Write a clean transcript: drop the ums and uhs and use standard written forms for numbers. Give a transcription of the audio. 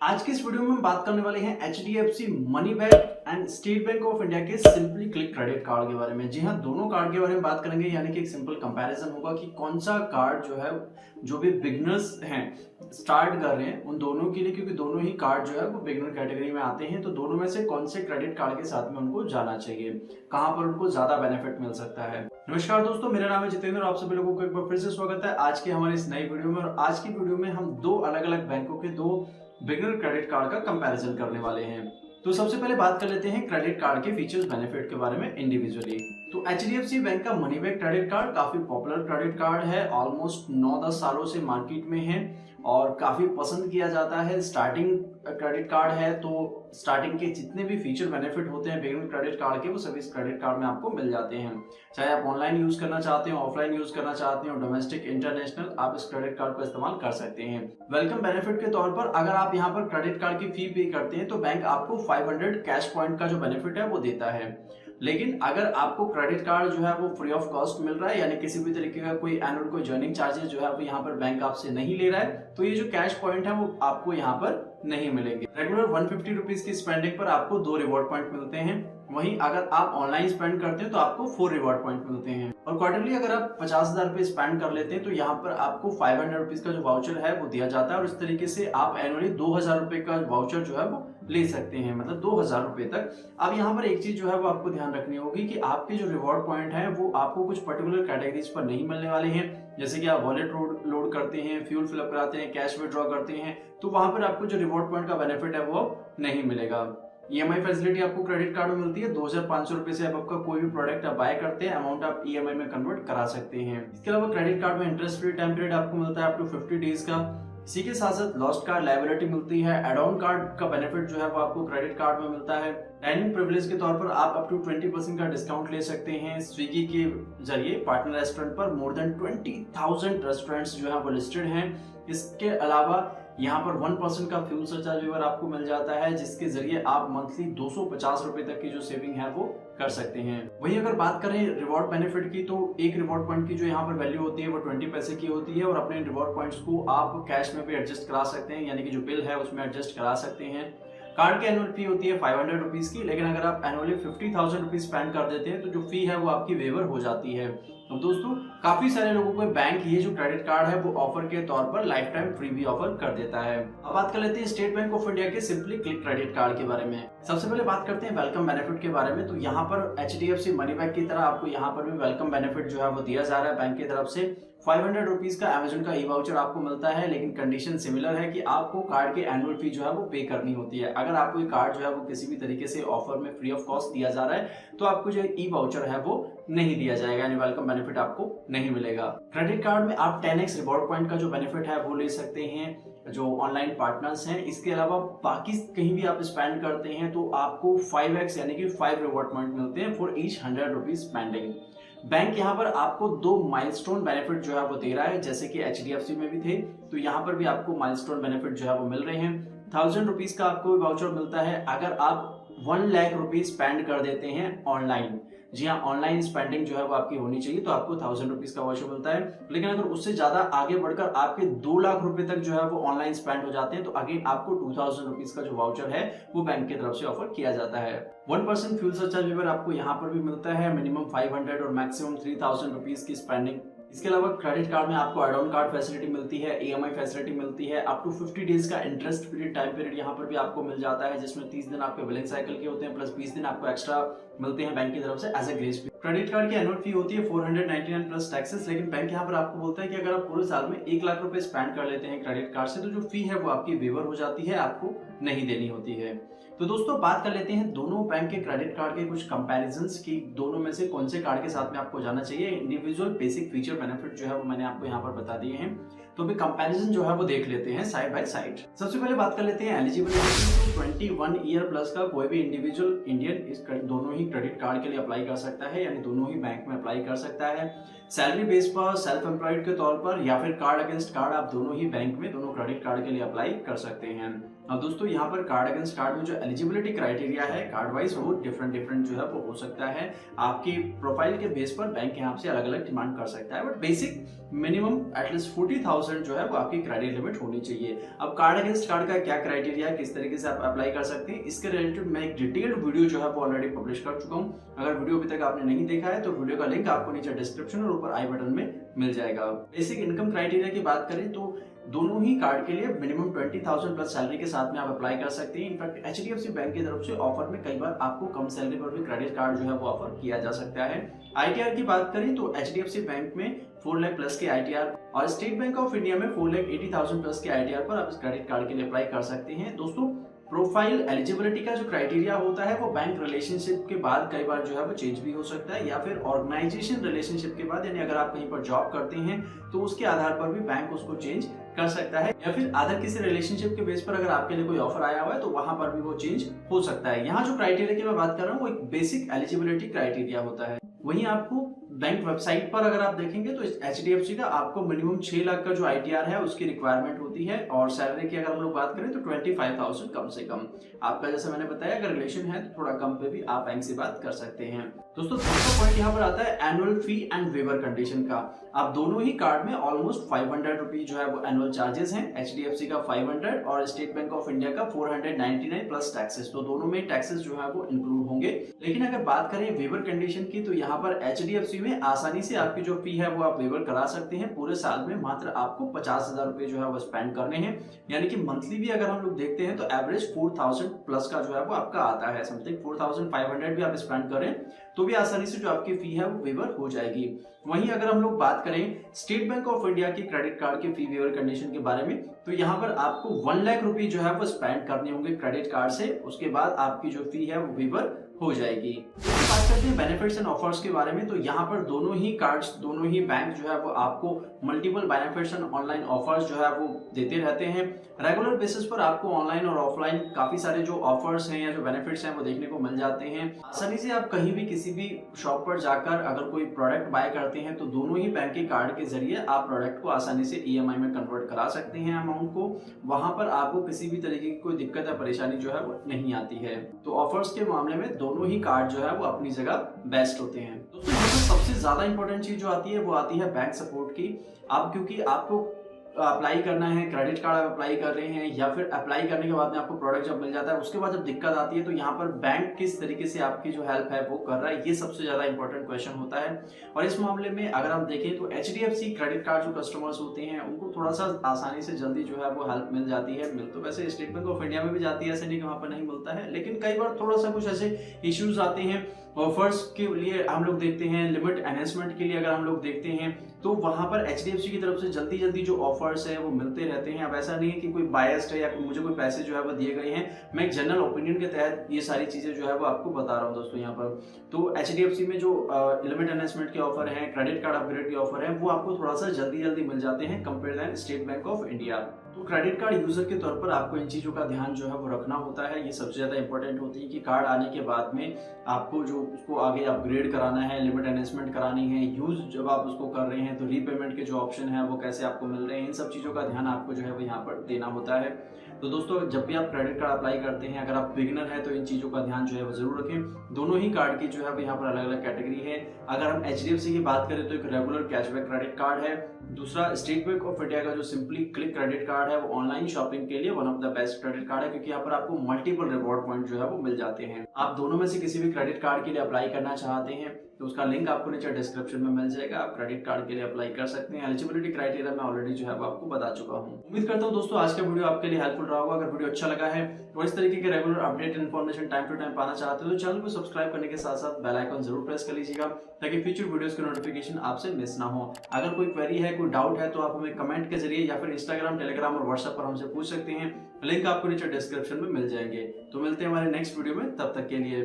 आज की इस वीडियो में हम बात करने वाले हैं HDFC money bank and state Bank of India के सिंपली क्लिक क्रेडिट कार्ड के बारे में। जी हाँ, दोनों कार्ड के बारे में बात करेंगे, यानी कि एक सिंपल कंपैरिजन होगा कि कौन सा कार्ड जो है, जो भी बिगनर्स हैं स्टार्ट कर रहे हैं उन दोनों के लिए, क्योंकि दोनों ही कार्ड जो है वो बिगनर कैटेगरी में आते हैं, तो दोनों में से कौन से क्रेडिट कार्ड के साथ में उनको जाना चाहिए, कहां पर उनको ज्यादा बेनिफिट मिल सकता है। नमस्कार दोस्तों, मेरा नाम है जितेंद्र और आप सभी लोगों को एक बार फिर से स्वागत है आज के हमारे इस नई वीडियो में। और आज की वीडियो में हम दो अलग अलग बैंकों के दो बिगनर क्रेडिट कार्ड का कंपैरिजन करने वाले हैं। तो सबसे पहले बात कर लेते हैं क्रेडिट कार्ड के फीचर्स बेनिफिट के बारे में इंडिविजुअली। तो एचडीएफसी बैंक का मनी बैक क्रेडिट कार्ड काफी पॉपुलर क्रेडिट कार्ड है, ऑलमोस्ट 9-10 सालों से मार्केट में है और काफी पसंद किया जाता है। स्टार्टिंग क्रेडिट कार्ड है, तो स्टार्टिंग के जितने भी फीचर बेनिफिट होते हैं बिगनर क्रेडिट कार्ड के, वो सभी इस क्रेडिट कार्ड में आपको मिल जाते हैं। चाहे आप ऑनलाइन यूज करना चाहते हो, ऑफलाइन यूज करना चाहते हो, डोमेस्टिक इंटरनेशनल, आप इस क्रेडिट कार्ड का इस्तेमाल कर सकते हैं। वेलकम बेनिफिट के तौर पर अगर आप यहाँ पर क्रेडिट कार्ड की फी पे करते हैं तो बैंक आपको 500 कैश पॉइंट का जो बेनिफिट है वो देता है। लेकिन अगर आपको क्रेडिट कार्ड जो है वो फ्री ऑफ कॉस्ट मिल रहा है, यानी किसी भी तरीके का कोई एनुअल कोई जर्निंग चार्जेस जो है वो यहाँ पर बैंक आपसे नहीं ले रहा है, तो ये जो कैश पॉइंट है वो आपको यहाँ पर नहीं मिलेंगे। रेगुलर 150 रुपीज की स्पेंडिंग पर आपको 2 रिवॉर्ड पॉइंट मिलते हैं। वहीं अगर आप ऑनलाइन स्पेंड करते हैं तो आपको 4 रिवॉर्ड पॉइंट मिलते हैं। और क्वार्टरली अगर आप 50,000 रुपए स्पेंड कर लेते हैं तो यहाँ पर आपको 500 रुपीज का जो वाउचर है वो दिया जाता है। और इस तरीके से आप एनुअली 2,000 रुपए का वाउचर जो है वो ले सकते हैं, मतलब 2,000 रुपए तक। अब यहाँ पर एक चीज जो है वो आपको ध्यान रखनी होगी कि आपके जो रिवॉर्ड पॉइंट है वो आपको कुछ पर्टिकुलर कैटेगरीज पर नहीं मिलने वाले हैं। जैसे कि आप वॉलेट लोड करते हैं, फ्यूल फिलअप कराते हैं, कैश विड्रॉ करते हैं, तो वहां पर आपको जो रिवॉर्ड पॉइंट का बेनिफिट है वो नहीं मिलेगा। ईएमआई फैसिलिटी आपको क्रेडिट कार्ड में मिलती है। 2,500 रुपए से अब आपका कोई भी प्रोडक्ट आप बाय करते हैं, अमाउंट आप ईएमआई में कन्वर्ट करा सकते हैं। इसके अलावा क्रेडिट कार्ड में इंटरेस्ट फ्री टाइम पीरियड आपको मिलता है अप टू 50 डेज का। इसी के साथ साथ लॉस्ट कार्ड लायबिलिटी मिलती है। एड ऑन कार्ड का बेनिफिट जो है वो आपको क्रेडिट कार्ड में मिलता है। डाइनिंग प्रिविलेज के तौर पर आप अप टू 20% का डिस्काउंट ले सकते हैं स्विगी के जरिए पार्टनर रेस्टोरेंट पर। मोर देन 20,000 रेस्टोरेंट्स जो है वो लिस्टेड हैं। इसके अलावा यहाँ पर 1% का फ्यूल सरचार्ज वेवर आपको मिल जाता है, जिसके जरिए आप मंथली 250 रुपए तक की जो सेविंग है वो कर सकते हैं। वहीं अगर बात करें रिवॉर्ड बेनिफिट की, तो एक रिवॉर्ड पॉइंट की जो यहाँ पर वैल्यू होती है वो 20 पैसे की होती है। और अपने रिवॉर्ड पॉइंट्स को आप कैश में भी एडजस्ट करा सकते हैं, यानी कि जो बिल है उसमें एडजस्ट करा सकते हैं। कार्ड की एनुअल फी होती है 500 रुपीज की, लेकिन अगर आप एनुअली 50,000 रुपीज स्पेंड कर देते हैं तो जो फी है वो आपकी वेवर हो जाती है। तो दोस्तों, काफी सारे लोगों को बैंक ये जो क्रेडिट कार्ड है वो ऑफर के तौर पर लाइफ टाइम फ्री भी ऑफर कर देता है। अब बात कर लेते हैं स्टेट बैंक ऑफ इंडिया के सिंपली क्लिक क्रेडिट कार्ड के बारे में। सबसे पहले बात करते हैं वेलकम बेनिफिट के बारे में। तो यहाँ पर एचडीएफसी मनी बैक की तरह आपको यहाँ पर भी वेलकम बेनिफिट जो है वो दिया जा रहा है बैंक की तरफ से। 500 रुपीज का अमेजन का ई वाउचर आपको मिलता है, लेकिन कंडीशन सिमिलर है कि आपको कार्ड की एनुअल फी जो है वो पे करनी होती है। अगर आपको ये कार्ड जो है वो किसी भी तरीके से ऑफर में फ्री ऑफ कॉस्ट दिया जा रहा है तो आपको जो ई वाउचर है वो नहीं दिया जाएगा, यानी वेलकम बेनिफिट आपको नहीं मिलेगा। क्रेडिट कार्ड में आप 10x रिवॉर्ड पॉइंट का जो बेनिफिट है वो ले सकते हैं जो ऑनलाइन पार्टनर्स हैं। इसके अलावा बाकी कहीं भी आप स्पेंड करते हैं तो आपको 5x यानी कि 5 रिवॉर्ड पॉइंट मिलते हैं for each 100 rupees spending. Bank यहाँ पर आपको 2 माइलस्टोन बेनिफिट जो है वो दे रहा है, जैसे कि एचडीएफसी में भी थे, तो यहाँ पर भी आपको माइलस्टोन बेनिफिट जो है वो मिल रहे हैं। 1,000 रुपीज का आपको वाउचर मिलता है अगर आप 1 लाख रुपीज स्पेंड कर देते हैं ऑनलाइन। जी हाँ, ऑनलाइन स्पेंडिंग जो है वो आपकी होनी चाहिए, तो आपको 1,000 रुपीज का वाउचर मिलता है। लेकिन अगर उससे ज्यादा आगे बढ़कर आपके 2 लाख रुपए तक जो है वो ऑनलाइन स्पेंड हो जाते हैं तो अगेन आपको 2,000 रुपीज का जो वाउचर है वो बैंक की तरफ से ऑफर किया जाता है। 1% फ्यूल सरचार्ज वेवर आपको यहाँ पर भी मिलता है, मिनिमम 500 और मैक्सिमम 3,000 रुपीज की स्पेंडिंग। इसके अलावा क्रेडिट कार्ड में आपको एड ऑन कार्ड फैसिलिटी मिलती है, ईएमआई फैसिलिटी मिलती है, अप टू 50 डेज का इंटरेस्ट फ्री टाइम पीरियड यहाँ पर भी आपको मिल जाता है, जिसमें 30 दिन आपके बिलिंग साइकिल के होते हैं प्लस 20 दिन आपको एक्स्ट्रा मिलते हैं बैंक की तरफ से as a grace period. Credit card की एनुअल फी होती है 499 प्लस टैक्सेस, लेकिन बैंक यहाँ पर आपको बोलता है कि अगर आप पूरे साल में 1 लाख रुपए स्पेंड कर लेते हैं क्रेडिट कार्ड से तो जो फी है वो आपकी वेवर हो जाती है, आपको नहीं देनी होती है। तो दोस्तों, बात कर लेते हैं दोनों बैंक के क्रेडिट कार्ड के कुछ कंपैरिजंस की, दोनों में से कौन से कार्ड के साथ में आपको जाना चाहिए। इंडिविजुअल बेसिक फीचर बेनिफिट जो है वो मैंने आपको यहाँ पर बता दिए हैं, तो अभी कंपैरिजन जो है वो देख लेते हैं साइड बाय साइड। सबसे पहले बात कर लेते हैं एलिजिबिलिटी। 21 ईयर प्लस का कोई भी इंडिविजुअल इंडियन इस दोनों ही क्रेडिट कार्ड के लिए अप्लाई कर सकता है, यानी दोनों ही बैंक में अप्लाई कर सकता है। सैलरी बेस पर, सेल्फ एम्प्लॉयड के तौर पर या फिर कार्ड अगेंस्ट कार्ड, आप दोनों ही बैंक में दोनों क्रेडिट कार्ड के लिए अप्लाई कर सकते हैं। अब दोस्तों यहाँ पर कार्ड अगेंस्ट कार्ड में जो एलिजिबिलिटी क्राइटेरिया है कार्ड वाइज वो डिफरेंट जो है वो हो सकता है। आपकी प्रोफाइल के बेस पर बैंक यहाँ से अलग अलग डिमांड कर सकता है, बट बेसिक मिनिमम एटलीस्ट 40,000 जो है वो आपकी क्रेडिट लिमिट होनी चाहिए। अब कार्ड अगेंस्ट कार्ड का क्या क्राइटेरिया है, किस तरीके से आप अप्लाई कर सकते हैं, इसके रिलेटेड मैं एक डिटेल्ड वीडियो जो है वो ऑलरेडी पब्लिश कर चुका हूँ। अगर वीडियो अभी तक आपने नहीं देखा है तो वीडियो का लिंक आपको नीचे डिस्क्रिप्शन और ऊपर आई बटन में मिल जाएगा। बेसिक इनकम क्राइटेरिया की बात करें तो दोनों ही कार्ड के लिए मिनिमम 20,000 प्लस सैलरी के साथ में आप अप्लाई कर सकते हैं। इनफैक्ट एचडीएफसी बैंक की तरफ से ऑफर में कई बार आपको कम सैलरी पर भी क्रेडिट कार्ड जो है वो ऑफर किया जा सकता है। आईटीआर की बात करें तो एचडीएफसी बैंक में 4 लाख प्लस के आईटीआर और स्टेट बैंक ऑफ इंडिया में 4,80,000 प्लस के आईटीआर पर आप इस क्रेडिट कार्ड के लिए अप्लाई कर सकते हैं। दोस्तों प्रोफाइल एलिजिबिलिटी का जो क्राइटेरिया होता है वो बैंक रिलेशनशिप के बाद कई बार जो है वो चेंज भी हो सकता है, या फिर ऑर्गेनाइजेशन रिलेशनशिप के बाद, यानी अगर आप कहीं पर जॉब करते हैं तो उसके आधार पर भी बैंक उसको चेंज कर सकता है, या फिर अदर किसी रिलेशनशिप के बेस पर अगर आपके लिए कोई ऑफर आया हुआ है तो वहां पर भी वो चेंज हो सकता है। यहाँ जो क्राइटेरिया की मैं बात कर रहा हूँ वो एक बेसिक एलिजिबिलिटी क्राइटेरिया होता है। वहीं आपको बैंक वेबसाइट पर अगर आप देखेंगे तो एचडीएफसी का आपको मिनिमम 6 लाख का जो आईटीआर है उसकी रिक्वायरमेंट होती है, और सैलरी की अगर हम लोग बात करें तो 25,000 कम से कम। आपका जैसे मैंने बताया अगर रिलेशन है तो थोड़ा कम पे भी आप बैंक से बात कर सकते हैं। दोस्तों दूसरा पॉइंट यहाँ पर आता है annual fee and waiver condition का। आप दोनों ही कार्ड में ऑलमोस्ट 500 रुपीज जो है वो एनुअल चार्जेस हैं, एचडीएफसी का 500 और स्टेट बैंक ऑफ इंडिया का 499 प्लस टैक्सेस, तो दोनों में टैक्सेस जो है वो इंक्लूड होंगे। लेकिन अगर बात करें वेवर कंडीशन की तो यहाँ पर एचडीएफसी में आसानी से आपकी जो फी है वो आप वेवर करा सकते हैं। पूरे साल में मात्र आपको 50,000 रुपए जो है वो स्पेंड करने हैं, यानी कि मंथली भी अगर हम लोग देखते हैं तो एवरेज 4,000 प्लस का जो है वो आपका आता है। समथिंग 4,500 भी आप स्पेंड करें तो भी आसानी से जो आपकी फी है वो वेवर हो जाएगी। वहीं अगर हम लोग बात करें स्टेट बैंक ऑफ इंडिया की क्रेडिट कार्ड की फी वेवर कंडीशन के बारे में तो यहाँ पर आपको 1 लाख रुपए जो है वो स्पेंड करने होंगे क्रेडिट कार्ड से, उसके बाद आपकी जो फी है वो वेवर हो जाएगी। बात करते हैं बेनिफिट्स एंड ऑफर्स के बारे में तो यहाँ पर दोनों ही कार्ड्स, दोनों ही बैंक जो है वो आपको multiple benefits and online offers जो है वो देते रहते हैं। रेगुलर बेसिस पर आपको ऑनलाइन और ऑफलाइन काफी सारे जो ऑफर्स हैं या जो बेनिफिट्स हैं वो देखने को मिल जाते हैं। आसानी से आप कहीं भी किसी भी शॉप पर जाकर अगर कोई प्रोडक्ट बाय करते हैं तो दोनों ही बैंक के कार्ड के जरिए आप प्रोडक्ट को आसानी से ईएमआई में कन्वर्ट करा सकते हैं अमाउंट को। वहां पर आपको किसी भी तरीके की कोई दिक्कत या परेशानी जो है वो नहीं आती है। तो ऑफर्स के मामले में दोनों ही कार्ड जो है वो अपनी जगह बेस्ट होते हैं। दोस्तों यहाँ पर सबसे ज्यादा इंपॉर्टेंट चीज जो आती है वो आती है बैंक सपोर्ट की। अब क्योंकि आपको अप्लाई करना है, क्रेडिट कार्ड अप्लाई कर रहे हैं या फिर अप्लाई करने के बाद में आपको प्रोडक्ट जब मिल जाता है उसके बाद जब दिक्कत आती है तो यहाँ पर बैंक किस तरीके से आपकी जो हेल्प है वो कर रहा है, ये सबसे ज्यादा इंपॉर्टेंट क्वेश्चन होता है। और इस मामले में अगर हम देखें तो एचडीएफसी क्रेडिट कार्ड जो कस्टमर्स होते हैं उनको थोड़ा सा आसानी से जल्दी जो है वो हेल्प मिल जाती है। मिल तो वैसे स्टेट बैंक ऑफ इंडिया में भी जाती है, ऐसे नहीं कि वहां पर नहीं मिलता है, लेकिन कई बार थोड़ा सा कुछ ऐसे इश्यूज आते हैं। ऑफर्स के लिए हम लोग देखते हैं, लिमिट एनहेंसमेंट के लिए अगर हम लोग देखते हैं तो वहां पर एचडीएफसी की तरफ से जल्दी जल्दी जो ऑफर्स है वो मिलते रहते हैं। अब ऐसा नहीं है कि कोई बायस्ड है या मुझे कोई पैसे जो है वो दिए गए हैं, मैं एक जनरल ओपिनियन के तहत ये सारी चीजें जो है वो आपको बता रहा हूँ दोस्तों। यहाँ पर तो एचडीएफसी में जो लिमिट एनहेंसमेंट के ऑफर है, क्रेडिट कार्ड अपग्रेड के ऑफर है, वो आपको थोड़ा सा जल्दी मिल जाते हैं compare than State Bank of India. तो क्रेडिट कार्ड यूजर के तौर पर आपको इन चीजों का ध्यान जो है वो रखना होता है। ये सबसे ज्यादा इंपॉर्टेंट होती है कि कार्ड आने के बाद में आपको जो उसको आगे अपग्रेड कराना है, लिमिट एनहेंसमेंट करानी है, यूज जब आप उसको कर रहे हैं तो रीपेमेंट के जो ऑप्शन है वो कैसे आपको मिल रहे हैं, इन सब चीजों का ध्यान आपको जो है वो यहाँ पर देना होता है। तो दोस्तों जब भी आप क्रेडिट कार्ड अप्लाई करते हैं, अगर आप बिगिनर है तो इन चीजों का ध्यान जो है वो जरूर रखें। दोनों ही कार्ड की जो है वो यहाँ पर अलग अलग कैटेगरी है। अगर हम एचडीएफसी की बात करें तो एक रेगुलर कैशबैक क्रेडिट कार्ड है, दूसरा स्टेट बैंक ऑफ इंडिया का जो सिंपली क्लिक क्रेडिट कार्ड है वो ऑनलाइन शॉपिंग के लिए one of the best credit card है, क्योंकि यहाँ पर आपको मल्टीपल रिवॉर्ड पॉइंट जो है वो मिल जाते हैं। आप दोनों में से किसी भी क्रेडिट कार्ड के लिए अप्लाई करना चाहते हैं तो उसका लिंक आपको नीचे डिस्क्रिप्शन में मिल जाएगा, आप क्रेडिट कार्ड के लिए अप्लाई कर सकते हैं। एलिजिबिलिटी क्राइटेरिया मैं ऑलरेडी जो है वो आपको बता चुका हूँ। उम्मीद करता हूँ दोस्तों आज का वीडियो आपके लिए हेल्पफुल रहा होगा। अगर वीडियो अच्छा लगा है और इस तरीके के regular update information time to time पाना चाहते हो तो चैनल को सब्सक्राइब करने के साथ साथ बेल आइकन जरूर प्रेस कर लीजिएगा ताकि फ्यूचर वीडियोस के नोटिफिकेशन आपसे मिस ना हो। अगर कोई क्वेरी है, कोई डाउट है तो आप हमें कमेंट के जरिए या फिर इंस्टाग्राम, टेलीग्राम और व्हाट्सएप पर हमसे पूछ सकते हैं। लिंक आपको नीचे डिस्क्रिप्शन में मिल जाएंगे। तो मिलते हैं हमारे नेक्स्ट वीडियो में, तब तक के लिए